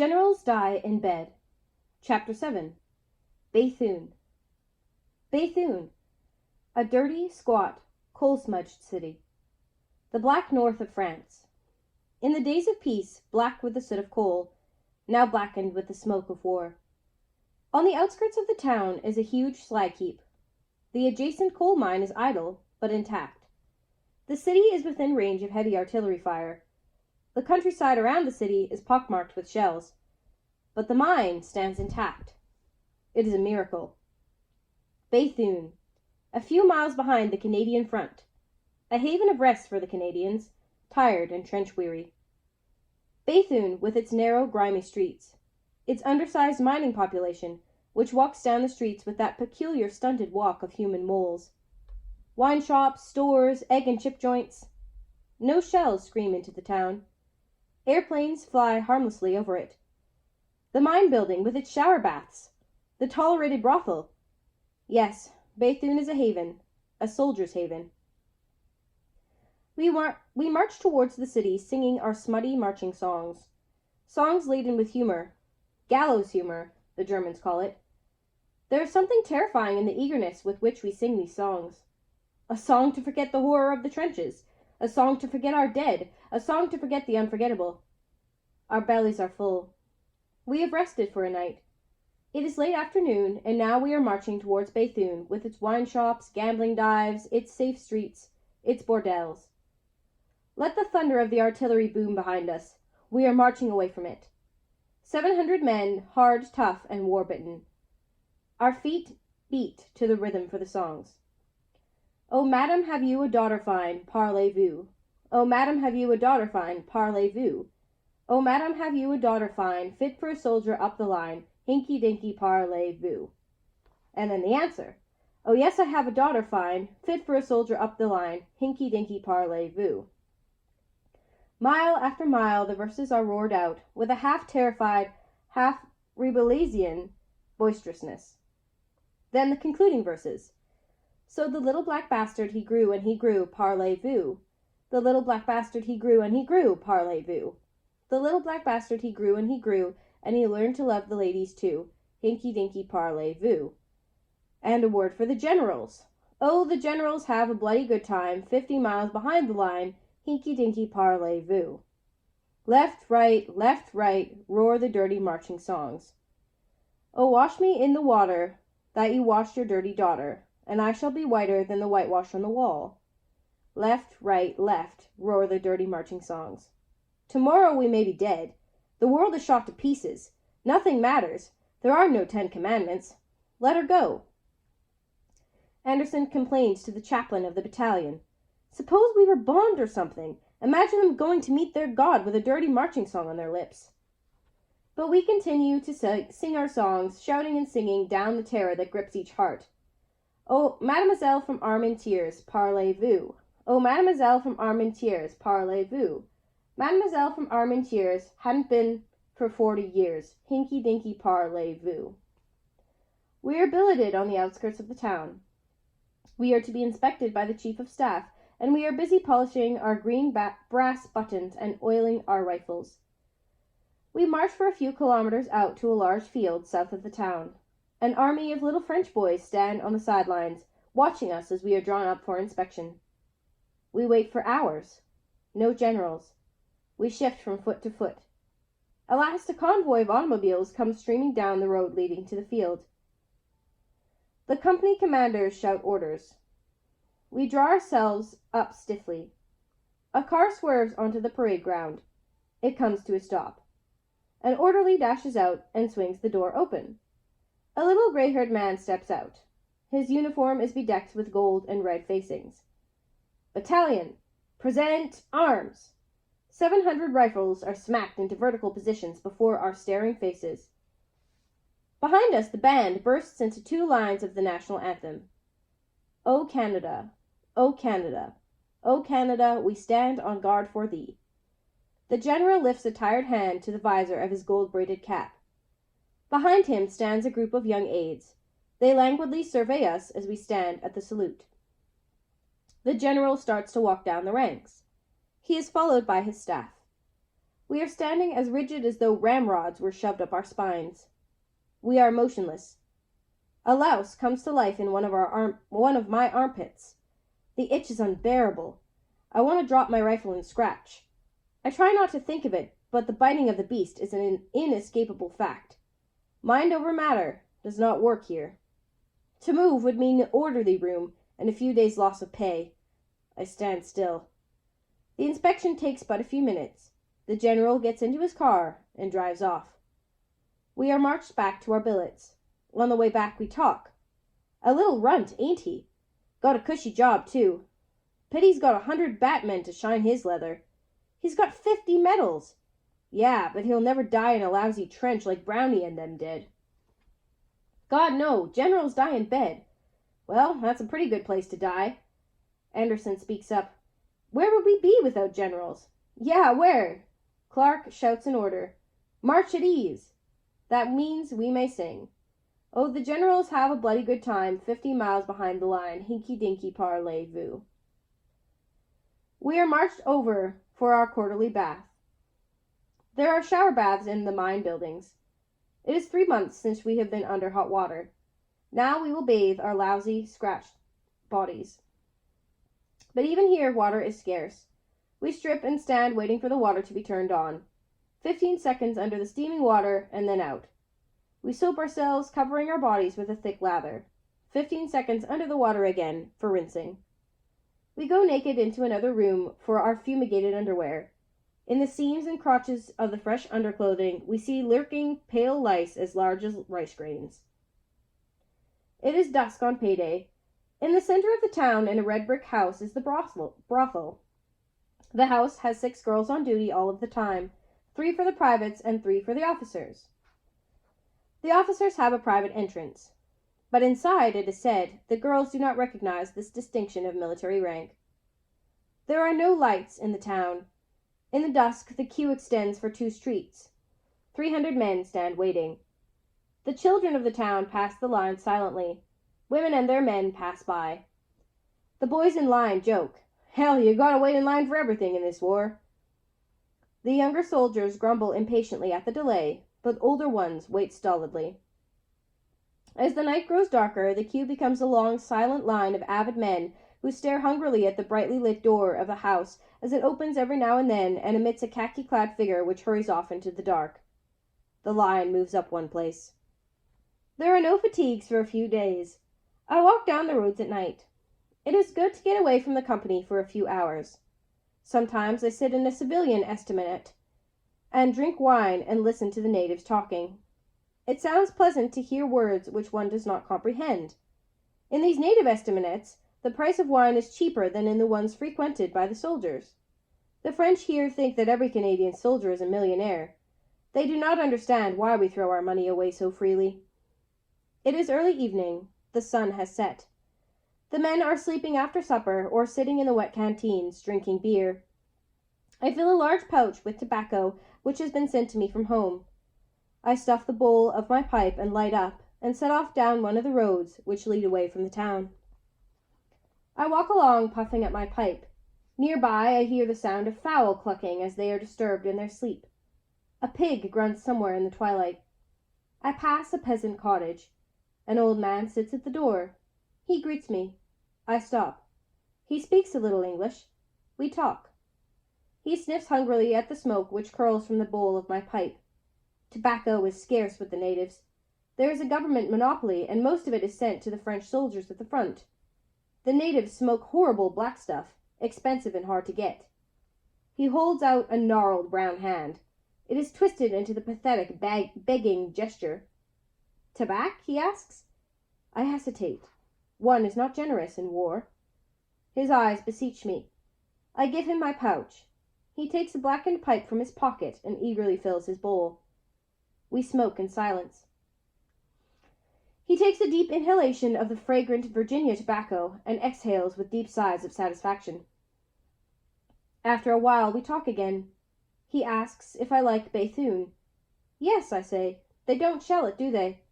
Generals Die in Bed. Chapter 7. Béthune. Béthune, a dirty, squat, coal-smudged city. The black north of France. In the days of peace, black with the soot of coal, now blackened with the smoke of war. On the outskirts of the town is a huge slag heap. The adjacent coal mine is idle, but intact. The city is within range of heavy artillery fire. The countryside around the city is pockmarked with shells, but the mine stands intact. It is a miracle. Béthune, a few miles behind the Canadian front, a haven of rest for the Canadians, tired and trench-weary. Béthune, with its narrow, grimy streets, its undersized mining population, which walks down the streets with that peculiar stunted walk of human moles. Wine shops, stores, egg and chip joints. No shells scream into the town. Airplanes fly harmlessly over it. The mine building with its shower baths. The tolerated brothel. Yes, Béthune is a haven, a soldier's haven. We march towards the city singing our smutty marching songs. Songs laden with humor. Gallows humor, the Germans call it. There is something terrifying in the eagerness with which we sing these songs. A song to forget the horror of the trenches. A song to forget our dead. A song to forget the unforgettable. Our bellies are full. We have rested for a night. It is late afternoon, and now we are marching towards Béthune, with its wine shops, gambling dives, its safe streets, its bordels. Let the thunder of the artillery boom behind us. We are marching away from it. 700 men, hard, tough, and war-bitten. Our feet beat to the rhythm for the songs. Oh, madam, have you a daughter fine, parlez-vous? Oh, madam, have you a daughter fine, parlez-vous? Oh, madam, have you a daughter fine, fit for a soldier up the line, hinky-dinky parlez-vous? And then the answer. Oh, yes, I have a daughter fine, fit for a soldier up the line, hinky-dinky parlez-vous? Mile after mile the verses are roared out, with a half-terrified, half-Rabelaisian boisterousness. Then the concluding verses. So the little black bastard he grew and he grew, parlez-vous? The little black bastard he grew and he grew, parlez-vous? The little black bastard he grew, and he learned to love the ladies too, hinky-dinky parlez-vous? And a word for the generals. Oh, the generals have a bloody good time, 50 miles behind the line, hinky-dinky parlez-vous? Left, right, roar the dirty marching songs. Oh, wash me in the water that you washed your dirty daughter, and I shall be whiter than the whitewash on the wall. Left, right, roar the dirty marching songs. Tomorrow we may be dead. The world is shot to pieces. Nothing matters. There are no 10 commandments. Let her go. Anderson complains to the chaplain of the battalion. Suppose we were bombed or something. Imagine them going to meet their God with a dirty marching song on their lips. But we continue to sing our songs, shouting and singing down the terror that grips each heart. Oh, mademoiselle from Armentières, parlez-vous? Oh, mademoiselle from Armentières, parlez-vous? Mademoiselle from Armentières hadn't been for 40 years, hinky-dinky parlez-vous? We are billeted on the outskirts of the town. We are to be inspected by the chief of staff, and we are busy polishing our green brass buttons and oiling our rifles. We march for a few kilometers out to a large field south of the town. An army of little French boys stand on the sidelines, watching us as we are drawn up for inspection. We wait for hours. No generals. We shift from foot to foot. At last a convoy of automobiles comes streaming down the road leading to the field. The company commanders shout orders. We draw ourselves up stiffly. A car swerves onto the parade ground. It comes to a stop. An orderly dashes out and swings the door open. A little gray-haired man steps out. His uniform is bedecked with gold and red facings. Battalion, present arms! 700 rifles are smacked into vertical positions before our staring faces. Behind us the band bursts into 2 lines of the national anthem. O Canada, O Canada, O Canada, we stand on guard for thee. The general lifts a tired hand to the visor of his gold-braided cap. Behind him stands a group of young aides. They languidly survey us as we stand at the salute. The general starts to walk down the ranks. He is followed by his staff. We are standing as rigid as though ramrods were shoved up our spines. We are motionless. A louse comes to life in one of my armpits. The itch is unbearable. I want to drop my rifle and scratch. I try not to think of it, but the biting of the beast is an inescapable fact. Mind over matter does not work here. To move would mean an orderly room and a few days' loss of pay. I stand still. The inspection takes but a few minutes. The general gets into his car and drives off. We are marched back to our billets. On the way back we talk. A little runt, ain't he? Got a cushy job, too. Pity's got 100 batmen to shine his leather. He's got 50 medals. Yeah, but he'll never die in a lousy trench like Brownie and them did. God, no, generals die in bed. Well, that's a pretty good place to die. Anderson speaks up. Where would we be without generals? Yeah, where? Clark shouts an order. March at ease. That means we may sing. Oh, the generals have a bloody good time 50 miles behind the line. Hinky-dinky parlez-vous. We are marched over for our quarterly bath. There are shower baths in the mine buildings. It is 3 months since we have been under hot water. Now we will bathe our lousy, scratched bodies. But even here water is scarce. We strip and stand waiting for the water to be turned on. 15 seconds under the steaming water and then out. We soap ourselves, covering our bodies with a thick lather. 15 seconds under the water again for rinsing. We go naked into another room for our fumigated underwear. In the seams and crotches of the fresh underclothing, we see lurking pale lice as large as rice grains. It is dusk on payday. In the center of the town, in a red brick house, is the brothel. The house has 6 girls on duty all of the time, 3 for the privates and 3 for the officers. The officers have a private entrance, but inside, it is said, the girls do not recognize this distinction of military rank. There are no lights in the town. In the dusk, the queue extends for 2 streets. 300 men stand waiting. The children of the town pass the line silently. Women and their men pass by. The boys in line joke. Hell, you gotta wait in line for everything in this war. The younger soldiers grumble impatiently at the delay, but older ones wait stolidly. As the night grows darker, the queue becomes a long, silent line of avid men who stare hungrily at the brightly lit door of the house as it opens every now and then and admits a khaki-clad figure which hurries off into the dark. The line moves up one place. There are no fatigues for a few days. I walk down the roads at night. It is good to get away from the company for a few hours. Sometimes I sit in a civilian estaminet and drink wine and listen to the natives talking. It sounds pleasant to hear words which one does not comprehend. In these native estaminets, the price of wine is cheaper than in the ones frequented by the soldiers. The French here think that every Canadian soldier is a millionaire. They do not understand why we throw our money away so freely. It is early evening. The sun has set. The men are sleeping after supper or sitting in the wet canteens, drinking beer. I fill a large pouch with tobacco which has been sent to me from home. I stuff the bowl of my pipe and light up, and set off down one of the roads which lead away from the town. I walk along, puffing at my pipe. Nearby I hear the sound of fowl clucking as they are disturbed in their sleep. A pig grunts somewhere in the twilight. I pass a peasant cottage. An old man sits at the door. He greets me. I stop. He speaks a little English. We talk. He sniffs hungrily at the smoke which curls from the bowl of my pipe. Tobacco is scarce with the natives. There is a government monopoly, and most of it is sent to the French soldiers at the front. The natives smoke horrible black stuff, expensive and hard to get. He holds out a gnarled brown hand. It is twisted into the pathetic begging gesture. Tabac? He asks. I hesitate. One is not generous in war. His eyes beseech me. I give him my pouch. He takes a blackened pipe from his pocket and eagerly fills his bowl. We smoke in silence. He takes a deep inhalation of the fragrant Virginia tobacco and exhales with deep sighs of satisfaction. After a while we talk again. He asks if I like Béthune. Yes, I say. They don't shell it, do they?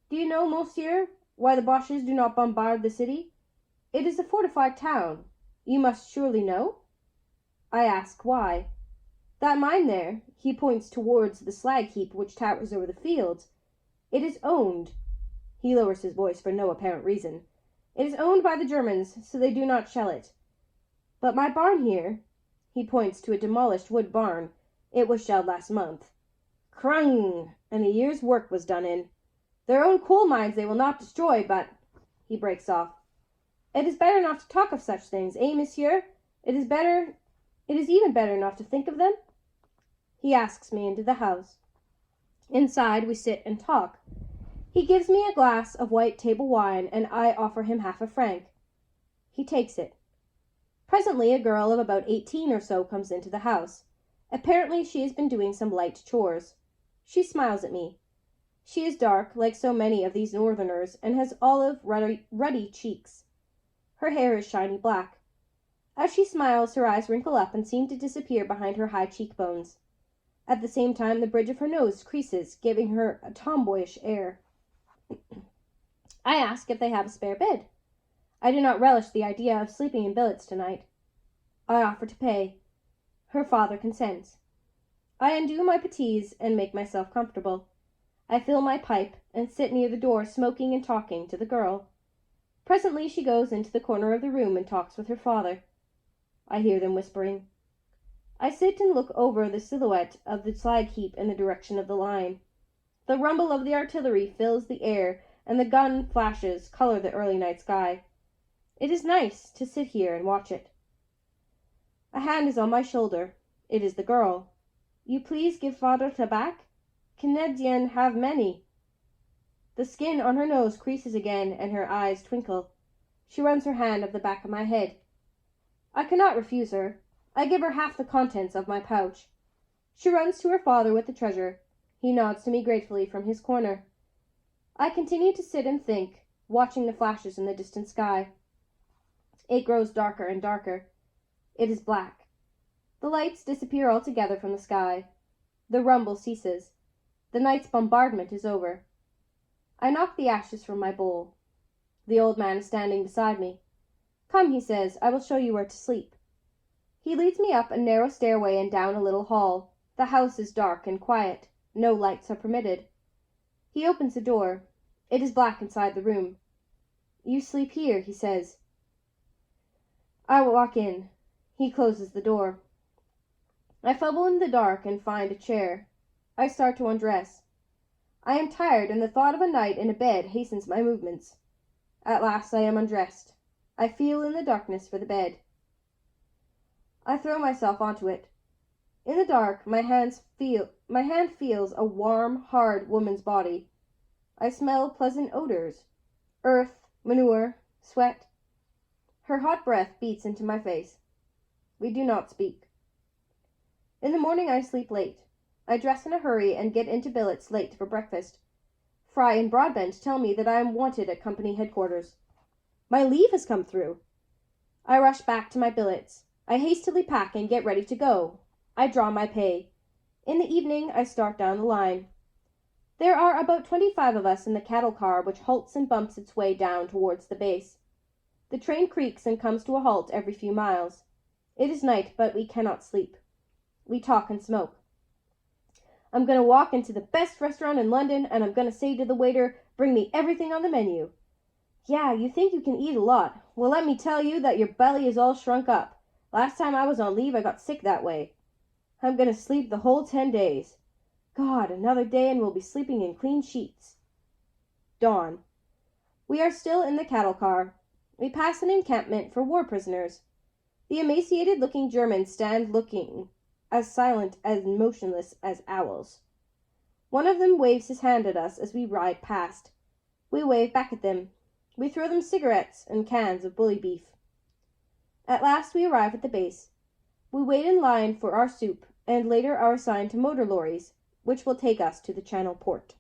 Do you know, monsieur, why the Boches do not bombard the city? It is a fortified town. You must surely know? I ask why. That mine there," he points towards the slag heap which towers over the fields, "it is owned," he lowers his voice for no apparent reason, "it is owned by the Germans, so they do not shell it. But my barn here," he points to a demolished wood barn, "it was shelled last month. Crung! And a year's work was done in. Their own coal mines they will not destroy, but—" He breaks off. "It is better not to talk of such things, eh, monsieur? It is even better not to think of them?" He asks me into the house. Inside we sit and talk. He gives me a glass of white table wine, and I offer him half a franc. He takes it. Presently a girl of about 18 or so comes into the house. Apparently she has been doing some light chores. She smiles at me. She is dark, like so many of these northerners, and has olive, ruddy cheeks. Her hair is shiny black. As she smiles, her eyes wrinkle up and seem to disappear behind her high cheekbones. At the same time, the bridge of her nose creases, giving her a tomboyish air. I ask if they have a spare bed. I do not relish the idea of sleeping in billets tonight. I offer to pay. Her father consents. I undo my puttees and make myself comfortable. I fill my pipe and sit near the door smoking and talking to the girl. Presently she goes into the corner of the room and talks with her father. I hear them whispering. I sit and look over the silhouette of the slag heap in the direction of the line. The rumble of the artillery fills the air, and the gun flashes color the early night sky. It is nice to sit here and watch it. A hand is on my shoulder. It is the girl. "You please give father tabac? Canadian have many." The skin on her nose creases again, and her eyes twinkle. She runs her hand up the back of my head. I cannot refuse her. I give her half the contents of my pouch. She runs to her father with the treasure. He nods to me gratefully from his corner. I continue to sit and think, watching the flashes in the distant sky. It grows darker and darker. It is black. The lights disappear altogether from the sky. The rumble ceases. The night's bombardment is over. I knock the ashes from my bowl. The old man is standing beside me. "Come," he says, "I will show you where to sleep." He leads me up a narrow stairway and down a little hall. The house is dark and quiet. No lights are permitted. He opens the door. It is black inside the room. "You sleep here," he says. I walk in. He closes the door. I fumble in the dark and find a chair. I start to undress. I am tired, and the thought of a night in a bed hastens my movements. At last I am undressed. I feel in the darkness for the bed. I throw myself onto it. In the dark, my hand feels a warm, hard woman's body. I smell pleasant odors, earth, manure, sweat. Her hot breath beats into my face. We do not speak. In the morning I sleep late. I dress in a hurry and get into billets late for breakfast. Fry and Broadbent tell me that I am wanted at company headquarters. My leave has come through. I rush back to my billets. I hastily pack and get ready to go. I draw my pay. In the evening I start down the line. There are about 25 of us in the cattle car, which halts and bumps its way down towards the base. The train creaks and comes to a halt every few miles. It is night, but we cannot sleep. We talk and smoke. "I'm going to walk into the best restaurant in London, and I'm going to say to the waiter, 'Bring me everything on the menu.' Yeah, you think you can eat a lot. Well, let me tell you that your belly is all shrunk up. Last time I was on leave I got sick that way. I'm going to sleep the whole 10 days. God, another day and we'll be sleeping in clean sheets." Dawn. We are still in the cattle car. We pass an encampment for war prisoners. The emaciated-looking Germans stand looking as silent and motionless as owls. One of them waves his hand at us as we ride past. We wave back at them. We throw them cigarettes and cans of bully beef. At last we arrive at the base. We wait in line for our soup, and later are assigned to motor lorries, which will take us to the Channel port.